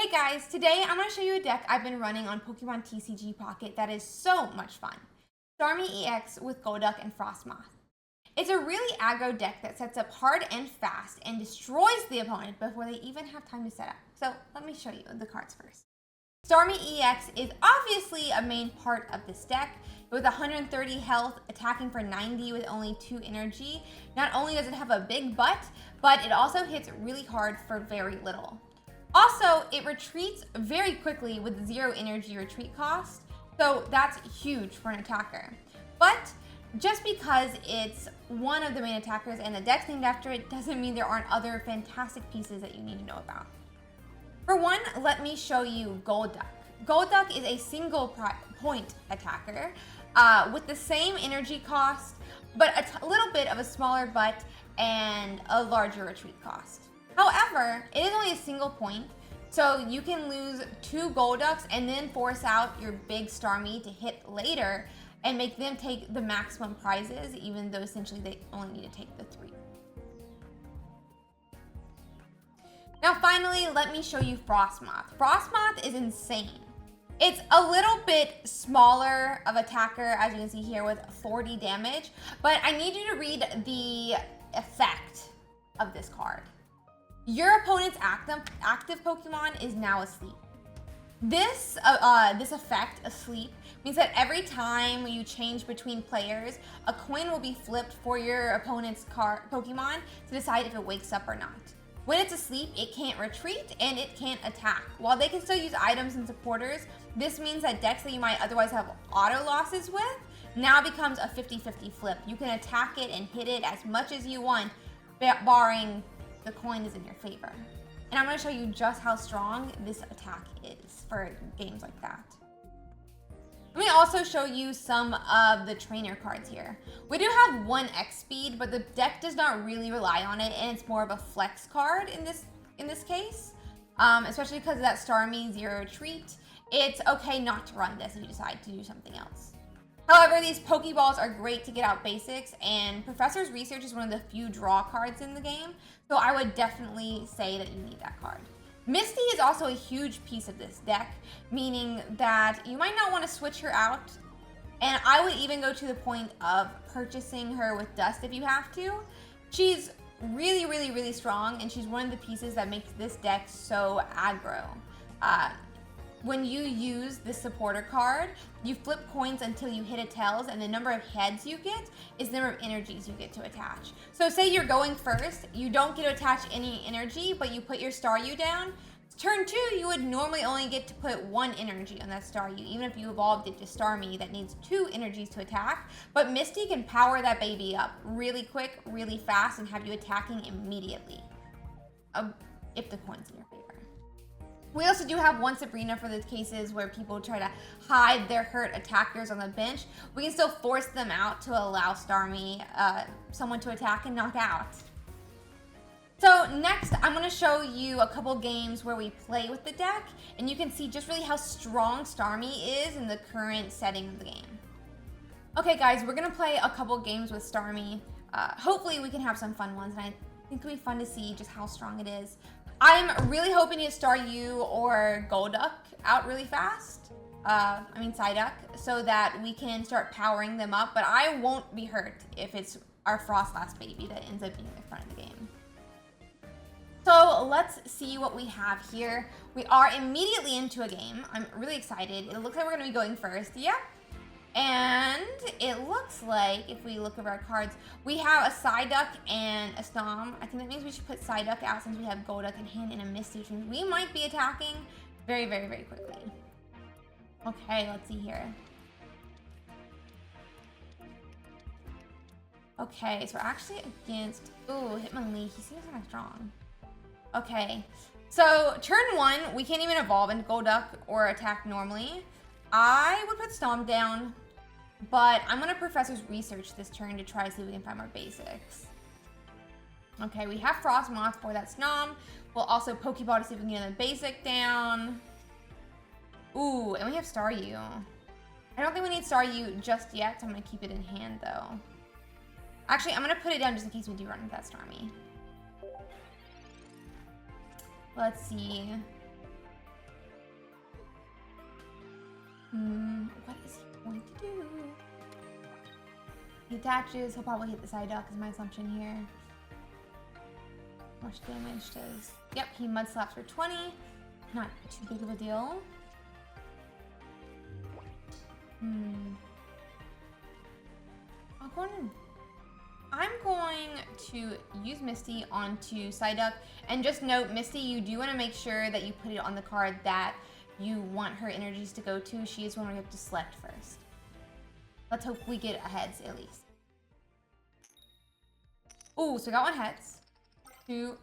Hey guys, today I'm going to show you a deck I've been running on Pokemon TCG Pocket that is so much fun. Starmie Ex with Golduck and Frosmoth. It's a really aggro deck that sets up hard and fast and destroys the opponent before they even have time to set up. So let me show you the cards first. Starmie Ex is obviously a main part of this deck. With 130 health, attacking for 90 with only 2 energy. Not only does it have a big butt, but it also hits really hard for very little. Also, it retreats very quickly with 0 energy retreat cost, so that's huge for an attacker. But just because it's one of the main attackers and the deck's named after it doesn't mean there aren't other fantastic pieces that you need to know about. For one, let me show you Golduck. Golduck is a single point attacker with the same energy cost, but a little bit of a smaller butt and a larger retreat cost. However, it is only a single point, so you can lose 2 Golducks and then force out your big Starmie to hit later and make them take the maximum prizes, even though essentially they only need to take the 3. Now finally, let me show you Frosmoth. Frosmoth is insane. It's a little bit smaller of attacker, as you can see here, with 40 damage, but I need you to read the effect of this card. Your opponent's active Pokemon is now asleep. This effect, asleep, means that every time you change between players, a coin will be flipped for your opponent's Pokemon to decide if it wakes up or not. When it's asleep, it can't retreat and it can't attack. While they can still use items and supporters, this means that decks that you might otherwise have auto losses with now becomes a 50-50 flip. You can attack it and hit it as much as you want, barring the coin is in your favor. And I'm going to show you just how strong this attack is for games like that. Let me also show you some of the trainer cards here. We do have 1 X speed, but the deck does not really rely on it, and it's more of a flex card in this case, especially because of that Starmie 0 retreat. It's okay not to run this if you decide to do something else. However, these Pokeballs are great to get out basics, and Professor's Research is one of the few draw cards in the game, so I would definitely say that you need that card. Misty is also a huge piece of this deck, meaning that you might not want to switch her out, and I would even go to the point of purchasing her with Dust if you have to. She's really, really, really strong, and she's one of the pieces that makes this deck so aggro. When you use the supporter card, you flip coins until you hit a tails, and the number of heads you get is the number of energies you get to attach. So say you're going first, you don't get to attach any energy, but you put your Staryu down. Turn 2, you would normally only get to put 1 energy on that Staryu, even if you evolved it to Starmie that needs 2 energies to attack. But Misty can power that baby up really quick, really fast, and have you attacking immediately, if the coin's in your favor. We also do have 1 Sabrina for the cases where people try to hide their hurt attackers on the bench. We can still force them out to allow Starmie, someone to attack and knock out. So next, I'm going to show you a couple games where we play with the deck, and you can see just really how strong Starmie is in the current setting of the game. Okay guys, we're going to play a couple games with Starmie. Hopefully we can have some fun ones, and I think it'll be fun to see just how strong it is. I'm really hoping to get Staryu or Golduck out really fast. Psyduck, so that we can start powering them up, but I won't be hurt if it's our Frostlast baby that ends up being the front of the game. So let's see what we have here. We are immediately into a game. I'm really excited. It looks like we're going to be going first. Yep. And it looks like, if we look over our cards, we have a Psyduck and a Snom. I think that means we should put Psyduck out since we have Golduck in hand and a Misty, which means we might be attacking very, very, very quickly. Okay, let's see here. Okay, so we're actually against, ooh, Hitmonlee. He seems kind of strong. Okay, so turn 1, we can't even evolve into Golduck or attack normally. I would put Snom down, but I'm going to Professor's Research this turn to try to see if we can find more basics. Okay, we have Frosmoth for that Snom. We'll also Pokeball to see if we can get a basic down. Ooh, and we have Staryu. I don't think we need Staryu just yet, so I'm going to keep it in hand, though. Actually, I'm going to put it down just in case we do run into that Starmie. Let's see. attaches, he'll probably hit the Psyduck is my assumption here. How much damage does... Yep, he Mud Slaps for 20. Not too big of a deal. I'm going to use Misty onto Psyduck. And just note, Misty, you do want to make sure that you put it on the card that you want her energies to go to. She is one we have to select first. Let's hope we get a heads at least. Ooh, so we got one heads. Two.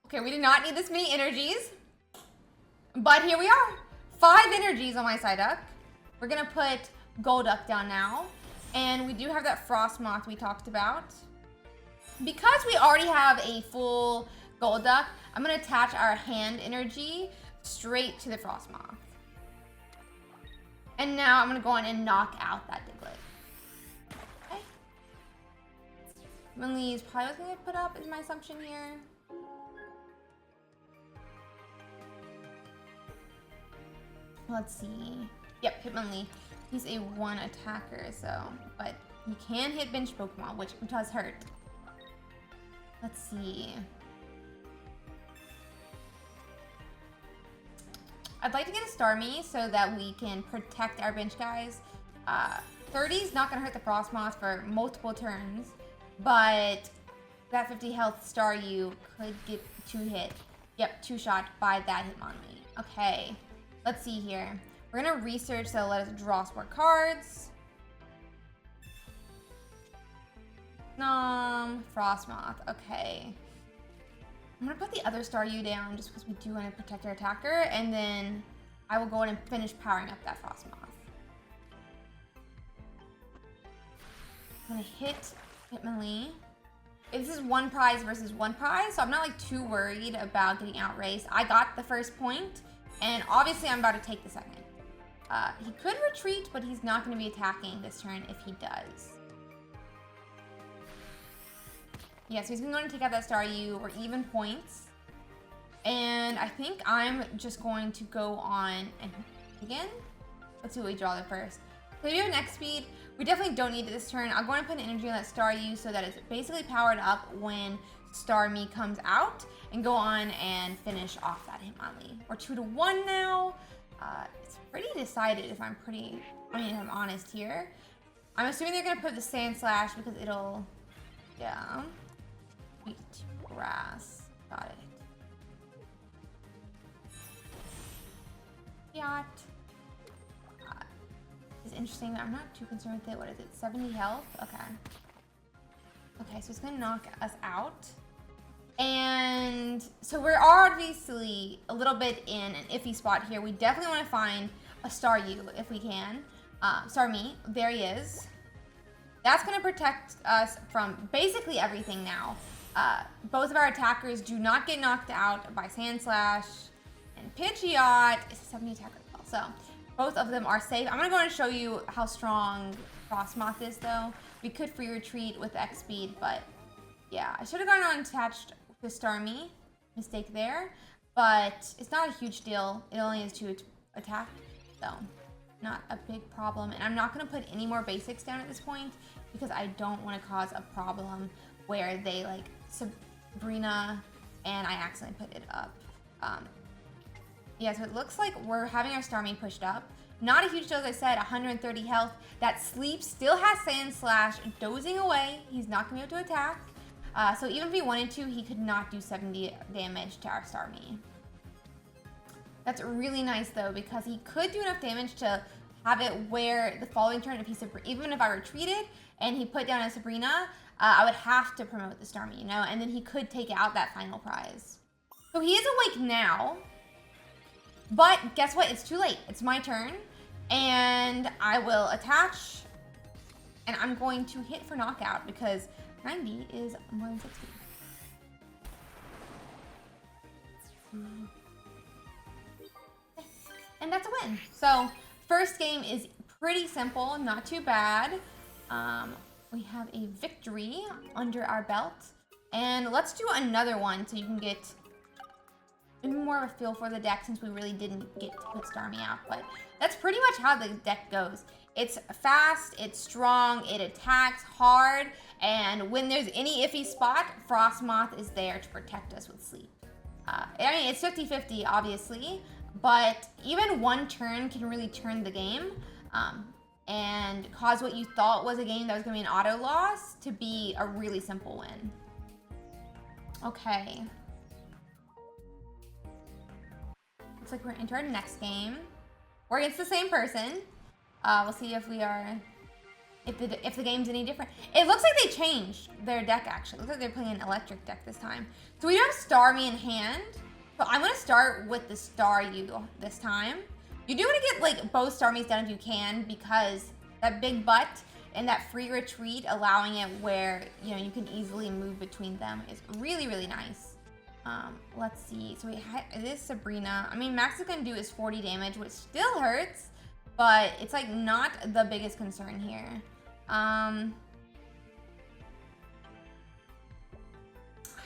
Okay, we did not need this many energies. But here we are. 5 energies on my Psyduck. We're going to put Golduck down now. And we do have that Frosmoth we talked about. Because we already have a full Golduck, I'm going to attach our hand energy straight to the Frosmoth. And now I'm going to go in and knock out that Diglett. Okay. Hitmonlee is probably what's going to get put up, is my assumption here. Let's see. Yep, Hitmonlee. He's a 1 attacker, so, but he can hit bench Pokemon, which does hurt. Let's see. I'd like to get a Starmie so that we can protect our bench guys. 30 is not going to hurt the Frosmoth for multiple turns, but that 50 health Staryu could get 2 hit. Yep, 2-shot by that Hitmonlee. Okay, let's see here. We're going to research, so let us draw some more cards. Snom, Frosmoth, okay. I'm going to put the other Staryu down just because we do want to protect our attacker, and then I will go in and finish powering up that Frosmoth. I'm going to hit Hitmonlee. This is 1 prize versus 1 prize, so I'm not like too worried about getting outraced. I got the first point, and obviously I'm about to take the second. He could retreat, but he's not going to be attacking this turn if he does. Yeah, so he's going to take out that Staryu. We're even points. And I think I'm just going to go on and again. Let's see what we draw there first. So we do have an X speed. We definitely don't need it this turn. I'm going to put an energy on that Staryu so that it's basically powered up when Starmie comes out and go on and finish off that Hitmonlee. We're 2-1 now. It's pretty decided if I'm honest here. I'm assuming they're going to put the Sand Slash because it'll, yeah. Wheat, grass, got it. Yacht. It's interesting, I'm not too concerned with it. What is it, 70 health? Okay. Okay, so it's going to knock us out. And so we're obviously a little bit in an iffy spot here. We definitely want to find a Staryu if we can. Starmie, there he is. That's going to protect us from basically everything now. Both of our attackers do not get knocked out by Sand Slash and Pidgeot. It's a 70 attacker as well, so both of them are safe. I'm going to go and show you how strong Frosmoth is though. We could free retreat with X speed, but yeah, I should have gone on attached with Starmie. Mistake there, but it's not a huge deal. It only has 2 attack, so not a big problem. And I'm not going to put any more basics down at this point because I don't want to cause a problem where they like Sabrina and I accidentally put it up. Yeah, so it looks like we're having our Starmie pushed up. Not a huge deal, as I said, 130 health. That Sleep still has Sand Slash dozing away. He's not going to be able to attack. So even if he wanted to, he could not do 70 damage to our Starmie. That's really nice though, because he could do enough damage to have it where the following turn, if even if I retreated and he put down a Sabrina, I would have to promote the Starmie, you know, and then he could take out that final prize. So he is awake now, but guess what? It's too late. It's my turn, and I will attach, and I'm going to hit for knockout because 90 is more than 60. And that's a win. So first game is pretty simple, not too bad. We have a victory under our belt. And let's do another one so you can get more of a feel for the deck since we really didn't get to put Starmie out. But that's pretty much how the deck goes. It's fast, it's strong, it attacks hard, and when there's any iffy spot, Frosmoth is there to protect us with sleep. I mean, it's 50-50, obviously, but even one turn can really turn the game and cause what you thought was a game that was going to be an auto loss to be a really simple win. Okay. Looks like we're into our next game. We're against the same person. We'll see if we are, if the game's any different. It looks like they changed their deck, actually. It looks like they're playing an electric deck this time. So we do have Starmie in hand. So I'm going to start with the Staryu this time. You do want to get like both Starmies done if you can, because that big butt and that free retreat, allowing it where, you know, you can easily move between them is really, really nice. Let's see. So it is Sabrina. I mean, max it can do is 40 damage, which still hurts, but it's like not the biggest concern here. I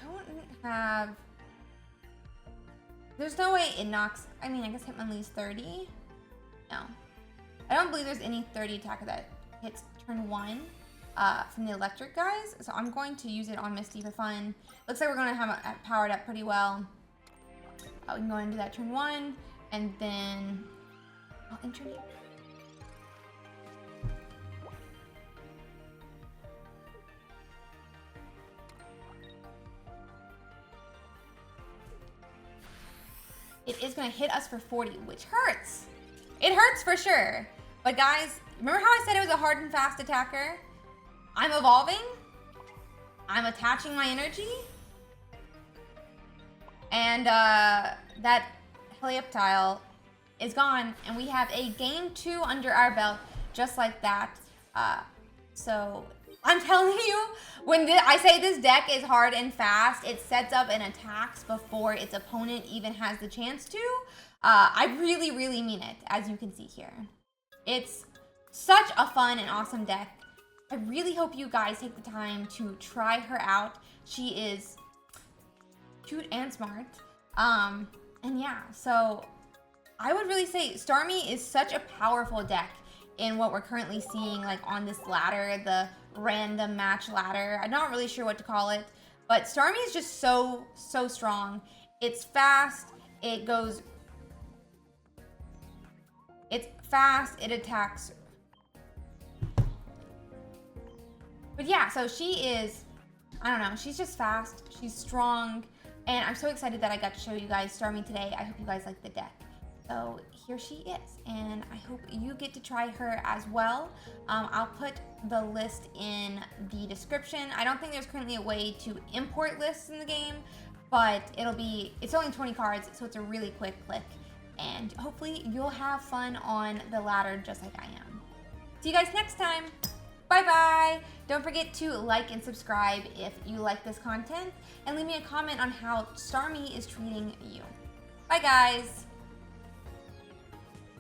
don't have... There's no way it knocks... I mean, I guess Hitmonlee's 30. No. I don't believe there's any 30 attacker that hits turn 1 from the electric guys. So I'm going to use it on Misty for fun. Looks like we're going to have it powered up pretty well. We can go and do that turn 1. And then... I'll introduce... It is going to hit us for 40, which hurts. It hurts for sure. But guys, remember how I said it was a hard and fast attacker? I'm evolving. I'm attaching my energy. And that Helioptile is gone. And we have a game 2 under our belt, just like that. So I'm telling you, when I say this deck is hard and fast, it sets up and attacks before its opponent even has the chance to. I really, really mean it, as you can see here. It's such a fun and awesome deck. I really hope you guys take the time to try her out. She is cute and smart. And yeah, so I would really say Starmie is such a powerful deck in what we're currently seeing, like on this ladder, the random match ladder. I'm not really sure what to call it, but Starmie is just so strong. It's fast, it goes... It's fast, it attacks. But yeah, so she is, I don't know, she's just fast, she's strong, and I'm so excited that I got to show you guys Starmie today. I hope you guys like the deck. So here she is, and I hope you get to try her as well. I'll put the list in the description. I don't think there's currently a way to import lists in the game, but it's only 20 cards, so it's a really quick click. And hopefully you'll have fun on the ladder just like I am. See you guys next time. Bye-bye. Don't forget to like and subscribe if you like this content, and leave me a comment on how Starmie is treating you. Bye, guys.